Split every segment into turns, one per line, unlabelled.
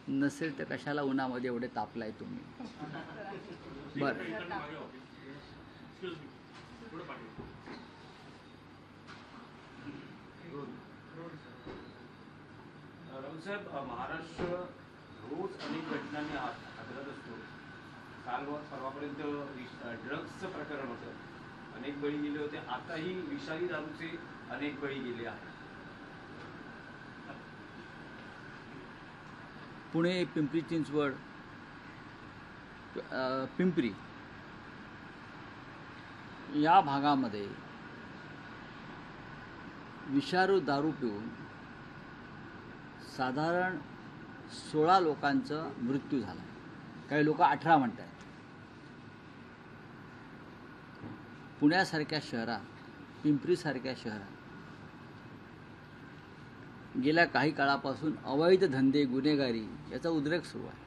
नसेल तर कशाला उन्हामध्ये एवढे तापलाय तुम्ही? बरं.
रावसाहेब, महाराष्ट्र रोज अनेक घटनांनी हादरत असतो. काल परवापर्यंत ड्रग्सचं प्रकरण होतं, अनेक बळी गेले होते. आताही विषारी दारूचे अनेक बळी गेले आहेत.
पुणे, पिंपरी चिंचवड, पिंपरी या भागामध्ये विषारू दारू पिऊन साधारण 16 लोकांचा मृत्यू झाला. काही लोक 18 म्हणतात. पुण्यासारख्या शहरात, पिंपरीसारख्या शहरात गेल्या काही काळापासून अवैध धंदे, गुन्हेगारी याचा उद्रेक सुरू आहे.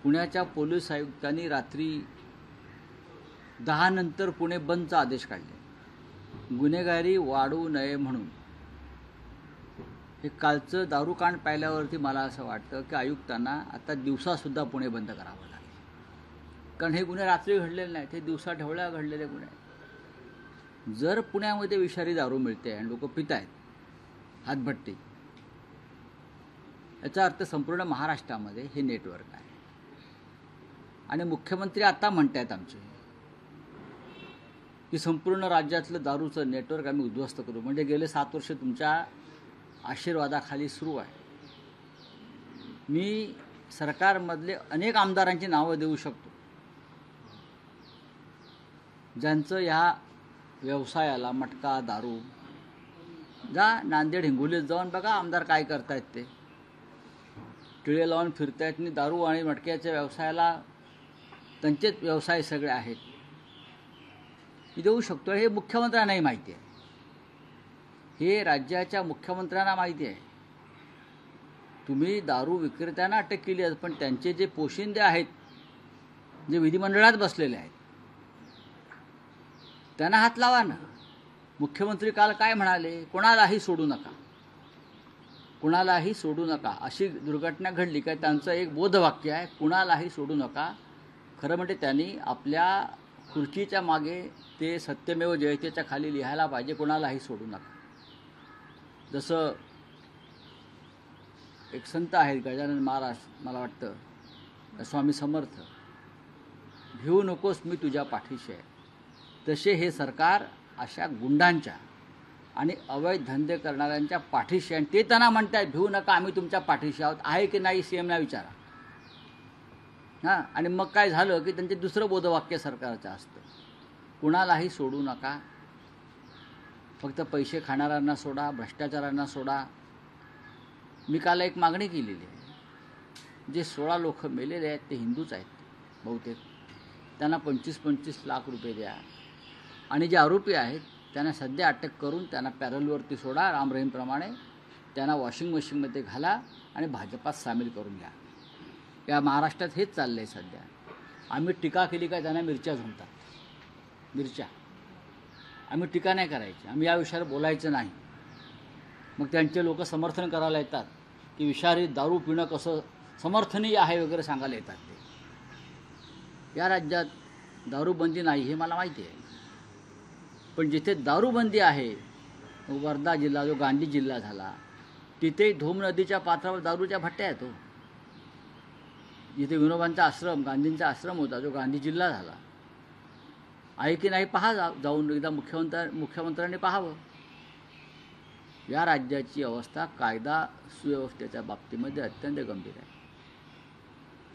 पुण्याच्या पोलीस आयुक्तांनी रात्री 10 नंतर पुणे बंदचा आदेश काढले, गुन्हेगारी वाढू नये म्हणून. हे कालचं दारूकांड पाहिल्यावरती मला असं वाटतं की आयुक्तांना आता दिवसासुद्धा पुणे बंद करावं लागेल, कारण हे गुन्हे रात्री घडलेले नाहीत, हे दिवसा ढवळ्या घडलेले गुन्हे आहेत. जर पुण्यामध्ये विषारी दारू मिळते आणि लोक पित आहेत हातभट्टी, याचा अर्थ संपूर्ण महाराष्ट्रामध्ये हे नेटवर्क आहे. आणि मुख्यमंत्री आता म्हणतात आमचे की संपूर्ण राज्यातलं दारूचं नेटवर्क आम्ही उद्ध्वस्त करू. म्हणजे गेले 7 वर्ष तुमच्या आशीर्वादाखाली सुरू आहे. मी सरकारमधले अनेक आमदारांची नावं देऊ शकतो ज्यांचं ह्या व्यवसायाला, मटका, दारू, जा नांदेड, हिंगोलीत जाऊन बघा आमदार काय करतायत. ते टिळे लावून फिरतायत आणि दारू आणि मटक्याच्या व्यवसायाला त्यांचेच व्यवसाय सगळे आहेत. मी देऊ शकतो. हे मुख्यमंत्र्यांनाही माहिती आहे, हे राज्याच्या मुख्यमंत्र्यांना माहिती आहे. तुम्ही दारू विक्रेत्यांना अटक केली आहे, पण त्यांचे जे पोशिंदे आहेत, जे विधिमंडळात बसलेले आहेत, त्यांना हात लावा ना. मुख्यमंत्री काल काय म्हणाले? कोणालाही सोडू नका, कुणालाही सोडू नका. अशी दुर्घटना घडली काय त्यांचं एक बोधवाक्य आहे, कुणालाही सोडू नका. खरं म्हणजे त्यांनी आपल्या खुर्चीच्या मागे ते सत्यमेव जयतेच्या खाली लिहायला पाहिजे, कुणालाही सोडू नका. जसं एक संत आहेत गजानन महाराज, मला वाटतं स्वामी समर्थ, भिवू नकोस मी तुझ्या पाठीशी आहे. तसे हे सरकार अशा गुंडांच्या आणि अवैध धंदे करणाऱ्यांच्या पाठीशी, आणि ते त्यांना म्हणतात भिवू नका, आम्ही तुमच्या पाठीशी आहोत. आहे की नाही CMना विचारा. हां, आणि मग काय झालं की त्यांचे दुसरं बोधवाक्य सरकारचं असतं, कुणालाही सोडू नका, फक्त पैसे खाणाऱ्यांना सोडा, भ्रष्टाचारांना सोडा. मी काल एक मागणी केलेली आहे. जे 16 लोक मेलेले आहेत ते हिंदूच आहेत बहुतेक, त्यांना 25-25 लाख रुपये द्या. आणि जे आरोपी आहेत त्यांना सध्या अटक करून त्यांना पॅरलवरती सोडा, राम रहीमप्रमाणे. त्यांना वॉशिंग मशीनमध्ये घाला आणि भाजपात सामील करून घ्या. या महाराष्ट्रात हेच चाललं आहे सध्या. आम्ही टीका केली काय त्यांना मिरच्या झुंकतात. मिरच्या आम्ही टीका नाही करायची, आम्ही या विषयावर बोलायचं नाही. मग त्यांचे लोक समर्थन करायला येतात की विषारी दारू पिणं कसं समर्थनीय आहे वगैरे सांगायला येतात. ते या राज्यात दारूबंदी नाही हे मला माहिती आहे, पण जिथे दारूबंदी आहे, वर्धा जिल्हा जो गांधी जिल्हा झाला, तिथे धोम नदीच्या पात्रावर दारूच्या भट्ट्या आहेत. जिथे विनोबांचा आश्रम, गांधींचा आश्रम होता, जो गांधी जिल्हा झाला, आहे की नाही पहा जाऊन एकदा. मुख्यमंत्र्यांनी पाहावं. या राज्याची अवस्था कायदा सुव्यवस्थेच्या बाबतीमध्ये अत्यंत गंभीर आहे.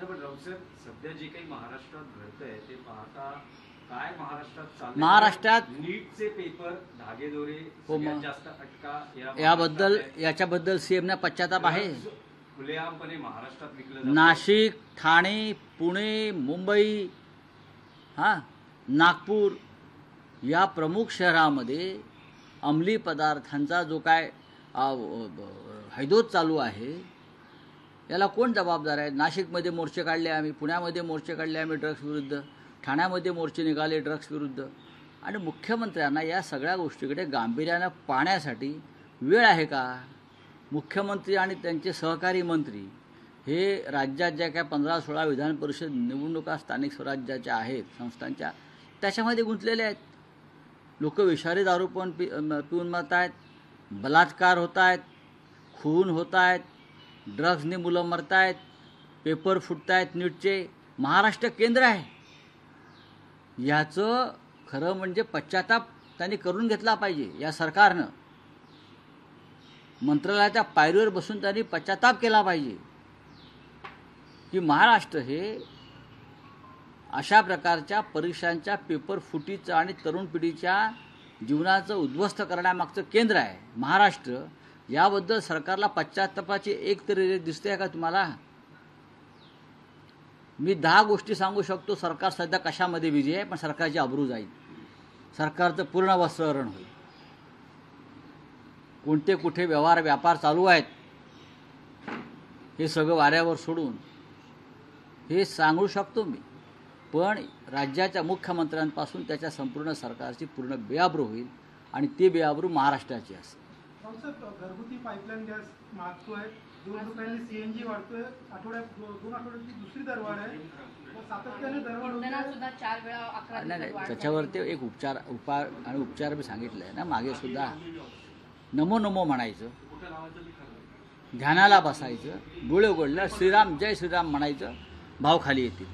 पण रावसाहेब, सध्या जे काही महाराष्ट्रात घडतंय ते पाहता काय महाराष्ट्रात
महाराष्ट्रात
नीटचे पेपर, धागेदोरे, जास्त अटका,
याच्याबद्दल CMना पश्चाताप आहे.
खुलेआमपणे महाराष्ट्रात विकलं.
नाशिक, ठाणे, पुणे, मुंबई, नागपूर या प्रमुख शहरामध्ये अंमली पदार्थांचा जो काय हैदोस चालू आहे, याला कोण जबाबदार आहे? नाशिकमध्ये मोर्चे काढले आम्ही, पुण्यामध्ये मोर्चे काढले आम्ही ड्रग्स विरुद्ध, ठाण्यामध्ये मोर्चे निघाले ड्रग्स विरुद्ध. आणि मुख्यमंत्र्यांना या सगळ्या गोष्टीकडे गांभीर्यानं पाहण्यासाठी वेळ आहे का? मुख्यमंत्री आणि त्यांचे सहकारी मंत्री हे राज्यात ज्या काय 15-16 विधान परिषद निवडणुका स्थानिक स्वराज्याच्या आहेत संस्थांच्या त्याच्यामध्ये गुंतलेले आहेत. लोक विषारी दारू पण पिऊन मरत आहेत, बलात्कार होत आहेत, खून होत आहेत, ड्रग्जने मुलं मरत आहेत, पेपर फुटत आहेत नीटचे. महाराष्ट्र केंद्र आहे. याचं खरं म्हणजे पश्चाताप त्यांनी करून घेतला पाहिजे. या सरकारनं मंत्रालयाच्या पायरीवर बसून त्यांनी पश्चाताप केला पाहिजे की महाराष्ट्र हे अशा प्रकारच्या परीक्षांच्या पेपर फुटीचं आणि तरुण पिढीच्या जीवनाचं उद्ध्वस्त करण्यामागचं केंद्र आहे. महाराष्ट्र याबद्दल सरकारला पश्चात्तापाची एक तरी रेष दिसते का तुम्हाला? मी 10 गोष्टी सांगू शकतो सरकार सध्या कशामध्ये बिझी आहे, पण सरकारची अब्रू जाईल, सरकारचं पूर्ण वस्त्रहरण होईल. कोणते कुठे व्यापार चालू आहेत हे सगळं वाऱ्यावर सोडून हे सांगू शकतो मी. पण राज्याच्या मुख्यमंत्र्यांपासून त्याच्या संपूर्ण सरकारची पूर्ण बेआबरू होईल आणि ते बेआबरू महाराष्ट्राची असेल.
घरगुती पाईपलाईन गॅस मागतोय, 2 रुपयांनी सीएनजी वाढतोय, दोन आठवड्याची दुसरी दरवाढ आहे, सातत्याने दरवाढ होते
सुद्धा 4 वेळा 11
नाही, त्याच्यावरती एक उपचार मी सांगितलं आहे ना मागे सुद्धा. नमो नमो म्हणायचं, ध्यानाला बसायचं, डोळे उघडलं श्रीराम जय श्रीराम म्हणायचं, भाव खाली येतील.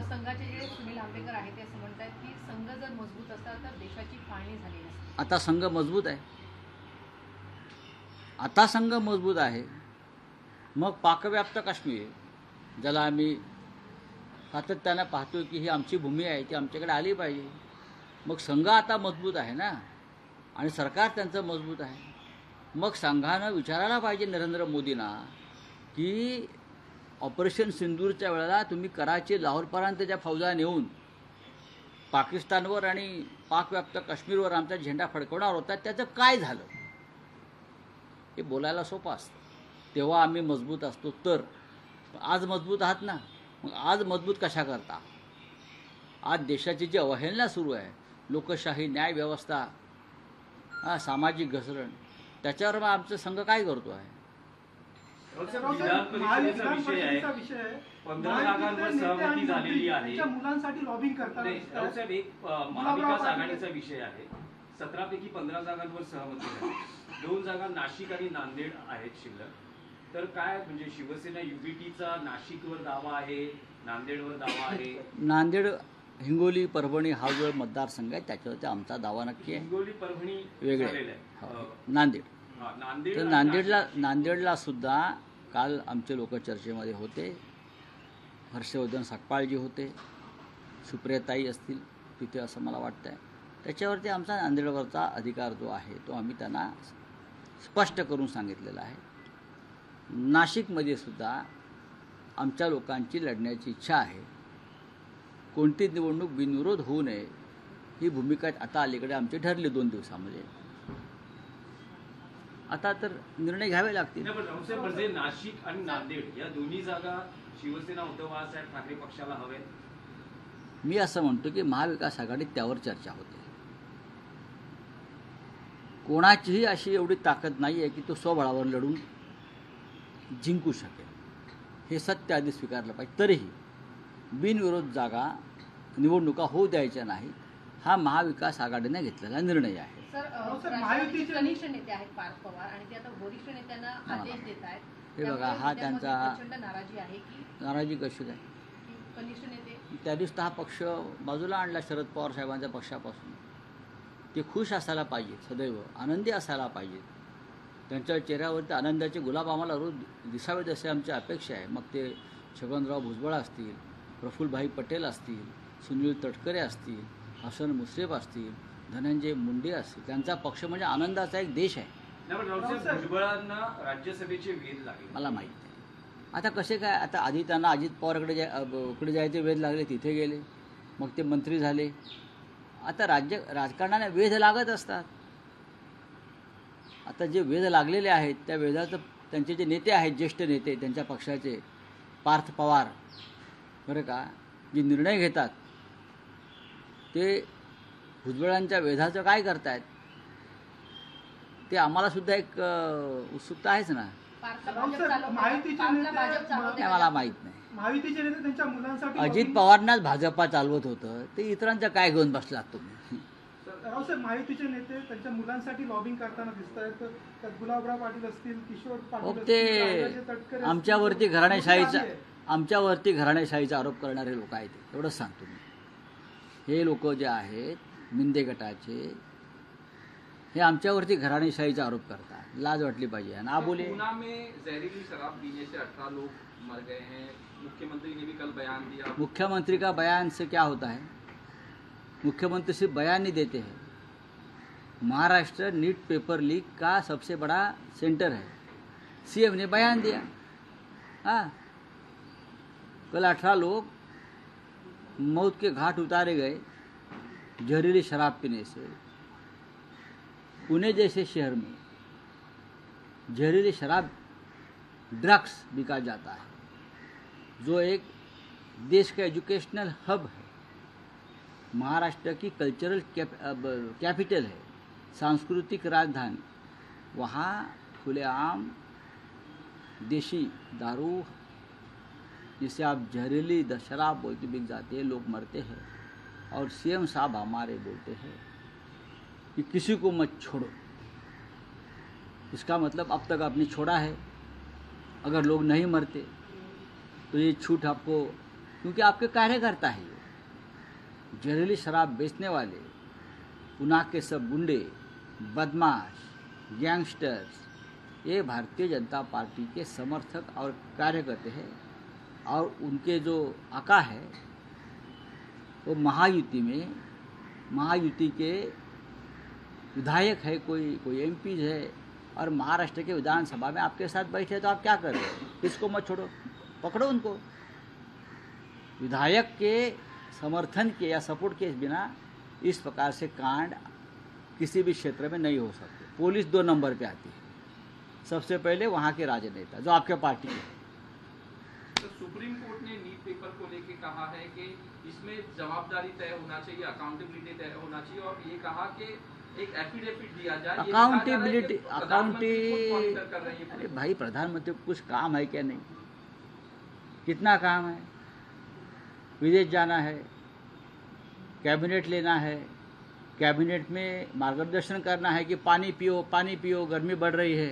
संघाचे जे सुनील आंबेकर आहेत ते असं म्हणतात की संघ जर मजबूत असता तर देशाची फाळणी झाली नसती.
आता संघ मजबूत आहे, आता संघ मजबूत आहे. मग पाकव्याप्त काश्मीर ज्याला आम्ही सातत्यानं पाहतोय की ही आमची भूमी आहे, ती आमच्याकडे आली पाहिजे. मग संघ आता मजबूत आहे ना आणि सरकार त्यांचं मजबूत आहे. मग संघानं विचारायला पाहिजे नरेंद्र मोदींना की ऑपरेशन सिंदूरच्या वेळेला तुम्ही कराची लाहोरपर्यंत ज्या फौजा नेऊन पाकिस्तानवर आणि पाकव्याप्त काश्मीरवर आमचा झेंडा फडकवणार होता त्याचं काय झालं? हे बोलायला सोपं असतं. तेव्हा आम्ही मजबूत असतो तर. आज मजबूत आहात ना, मग आज मजबूत कशा करता? आज देशाची जी अवहेलना सुरू आहे, लोकशाही, न्यायव्यवस्था, सामाजिक घसरण, त्याच्यावर मग आमचा संघ काय करतो आहे?
विधान परिषदेचा विषय आहे. 15 जागांवर सहमती झालेली आहे.
मुलांसाठी लॉबिंग करतात.
रावसाहेब, एक महाविकास आघाडीचा विषय आहे. 17 पैकी 15 जागांवर सहमती झाली. 2 जागा नाशिक आणि नांदेड आहेत शिल्लक. तर काय म्हणजे शिवसेना युबीटीचा नाशिकवर दावा आहे, नांदेडवर दावा आहे?
नांदेड, हिंगोली, परभणी हा जो मतदारसंघ आहे त्याच्यावरती आमचा दावा नक्की आहे.
हिंगोली परभणी
वेगळे नांदेड. तर नांदेडला सुद्धा काल आमचे लोक चर्चेमध्ये होते. हर्षवर्धन सकपाळजी होते, सुप्रियाताई असतील तिथे असं मला वाटतं आहे. त्याच्यावरती आमचा नांदेडवरचा अधिकार जो आहे तो आम्ही त्यांना स्पष्ट करून सांगितलेला आहे. नाशिकमध्ये सुद्धा आमच्या लोकांची लढण्याची इच्छा आहे. कोणतीच निवडणूक बिनविरोध होऊ नये ही भूमिका आता अलीकडे आमची ठरली 2 दिवसामध्ये. आता तर निर्णय घ्यावे लागतील.
म्हणजे नाशिक आणि नांदेड या दोन्ही जागा शिवसेना उद्धव बाळासाहेब ठाकरे पक्षाला हवे.
मी असं म्हणतो की महाविकास आघाडीत त्यावर चर्चा होते. कोणाचीही अशी एवढी ताकद नाही आहे की तो स्वबळावर लढून जिंकू शकेल. हे सत्य आधी स्वीकारलं पाहिजे. तरीही बिनविरोध जागा निवडणुका होऊ द्यायच्या नाही हा महाविकास आघाडीने घेतलेला निर्णय आहे.
महायुतीचे कनिष्ठ नेते आहेत पार्थ पवार आणि ते आता वरिष्ठ नेत्यांना आदेश देत आहेत.
हे बघा, हा त्यांचा
प्रचंड नाराजी आहे की
नाराजी कशी काय?
कनिष्ठ नेते
त्या दिवशी हा पक्ष बाजूला आणला शरद पवार साहेबांच्या पक्षापासून. ते खुश असायला पाहिजे, सदैव आनंदी असायला पाहिजे. त्यांच्या चेहऱ्यावरती आनंदाचे गुलाब आम्हाला रोज दिसावेत अशी आमची अपेक्षा आहे. मग ते छगनराव भुजबळ असतील, प्रफुल्लभाई पटेल असतील, सुनील तटकरे असतील, हसन मुश्रीफ असतील, धनंजय मुंडे असतील. त्यांचा पक्ष म्हणजे आनंदाचा एक देश आहे.
भुजबळांना राज्यसभेचे वेध लागले
मला माहीत आहे. आता कसे काय? आता आधी त्यांना अजित पवारकडे इकडे जायचे वेध लागले, तिथे गेले, मग ते मंत्री झाले. आता राजकारणाने वेध लागत असतात. आता जे वेध लागलेले आहेत त्या वेधाचं त्यांचे जे नेते आहेत, ज्येष्ठ नेते त्यांच्या पक्षाचे, पार्थ पवार बरं का, जे निर्णय घेतात ते भुजबळांच्या वेधाचं काय करतायत ते आम्हाला सुद्धा एक उत्सुकता आहेच ना.
पार्थला
राऊत
भाजप
साहेब,
चालवते का?
माहितीचे
पार्थला
नेते-
भाजप चालवते
नाही
का?
मला माहीत नाही.
महायुतीचे नेते त्यांच्या मुलांसाठी
अजित
lobbying-
पवारांनाच भाजपा चालवत होतं, ते इतरांचं काय घेऊन बसलात तुम्ही?
राऊत साहेब, महायुतीचे नेते त्यांच्या मुलांसाठी लॉबिंग करताना दिसत आहेत. त्यात गुलाबराव पाटील असतील, किशोर पाटील
मग
असतील, राजाचे
ते
तटकरे असतील.
आमच्यावरती
मोठी
घराणेशाहीचा
यादी आहे.
आमच्यावरती घराणेशाहीचा आरोप करणारे लोक आहेत, एवढंच सांगतो मी. हे लोक जे आहेत मिंदे गटाचे, हे आमच्यावरती घराणेशाहीचा आरोप करतात. लाज वाटली पाहिजे. आणि आबोले
ऊना में जहरीली शराब पीने से 18 लोग मर गए हैं। मुख्यमंत्री ने भी कल बयान दिया।
मुख्यमंत्री का बयान से क्या होता है? मुख्यमंत्री सिर्फ बयान नहीं देते हैं। महाराष्ट्र नीट पेपर लीक का सबसे बड़ा सेंटर है, सीएम ने बयान दिया। हाँ, कल 18 लोग मौत के घाट उतारे गए जहरीली शराब पीने से। पुणे जैसे शहर में जहरीली शराब ड्रग्स बिका जाता है, जो एक देश का एजुकेशनल हब है, महाराष्ट्र की कल्चरल कैपिटल है, सांस्कृतिक राजधानी। वहाँ खुलेआम देशी दारू, जिसे आप जहरीली शराब बोलते, बिक जाती है, लोग मरते हैं। और सीएम साहब हमारे बोलते हैं कि किसी को मत छोड़ो। इसका मतलब अब तक आपने छोड़ा है। अगर लोग नहीं मरते तो ये छूट आपको, क्योंकि आपके कार्यकर्ता है ये जहरीली शराब बेचने वाले, पुणे के सब गुंडे, बदमाश, गैंगस्टर्स, ये भारतीय जनता पार्टी के समर्थक और कार्यकर्ता हैं। और उनके जो आका है वो महायुति में, महायुति के विधायक है, कोई एमपी है, और महाराष्ट्र के विधानसभा में आपके साथ बैठे, तो आप क्या कर रहे हो? किसको मत छोड़ो, पकड़ो उनको। विधायक के समर्थन के या सपोर्ट के बिना इस प्रकार से कांड किसी भी क्षेत्र में नहीं हो सकते। पुलिस 2 नंबर पे आती है, सबसे पहले वहाँ के राजनेता जो आपके पार्टी के हैं।
तो सुप्रीम कोर्ट ने नीट पेपर को लेके कहा है कि इसमें जवाबदारी तय होना चाहिए, अकाउंटेबिलिटी तय होना चाहिए, और ये कहा कि एक एफिडेविट दिया जाए।
अकाउंटेबिलिटी
अकाउंटेबिलिटी
अरे भाई, प्रधानमंत्री को कुछ काम है क्या? नहीं। कितना काम है? विदेश जाना है, कैबिनेट लेना है, कैबिनेट में मार्गदर्शन करना है कि पानी पियो, पानी पियो, गर्मी बढ़ रही है।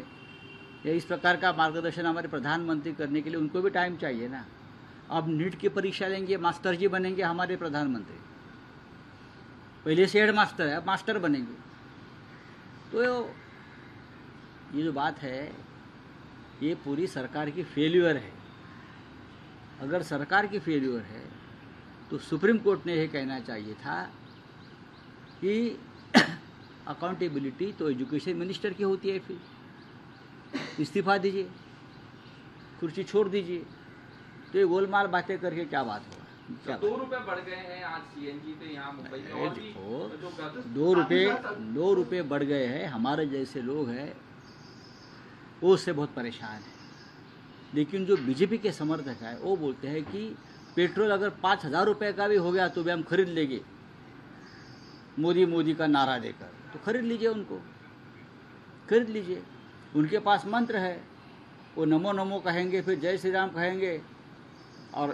ये इस प्रकार का मार्गदर्शन हमारे प्रधानमंत्री करने के लिए उनको भी टाइम चाहिए ना। अब नीट की परीक्षा लेंगे, मास्टर जी बनेंगे हमारे प्रधानमंत्री। पहले से हेड मास्टर है, अब मास्टर बनेंगे। तो ये जो बात है, ये पूरी सरकार की फेल्यूर है। अगर सरकार की फेल्यूर है तो सुप्रीम कोर्ट ने यह कहना चाहिए था कि अकाउंटेबिलिटी तो एजुकेशन मिनिस्टर की होती है, फिर इस्तीफा दीजिए, कुर्सी छोड़ दीजिए। तो ये गोलमाल बातें करके क्या बात होगा? क्या
2 रुपए बढ़ गए हैं आज सीएनजी पे यहाँ मुंबई में, और भी जो
2 रुपये बढ़ गए हैं। हमारे जैसे लोग हैं वो उससे बहुत परेशान हैं। लेकिन जो बीजेपी के समर्थक हैं वो बोलते हैं कि पेट्रोल अगर 5,000 रुपये का भी हो गया तो भी हम खरीद लेंगे, मोदी मोदी का नारा देकर। तो खरीद लीजिए, उनको खरीद लीजिए। उनके पास मंत्र है, वो नमो नमो कहेंगे, फिर जय श्री राम कहेंगे, और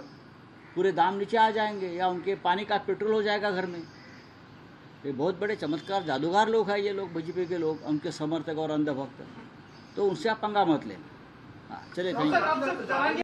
पूरे दाम नीचे आ जाएंगे, या उनके पानी का पेट्रोल हो जाएगा घर में। ये बहुत बड़े चमत्कार जादूगार लोग हैं ये लोग, बीजेपी के लोग, उनके समर्थक और अंधभक्त। तो उनसे आप पंगा मत लें। हाँ, चले
राऊत
कहीं
साहेब,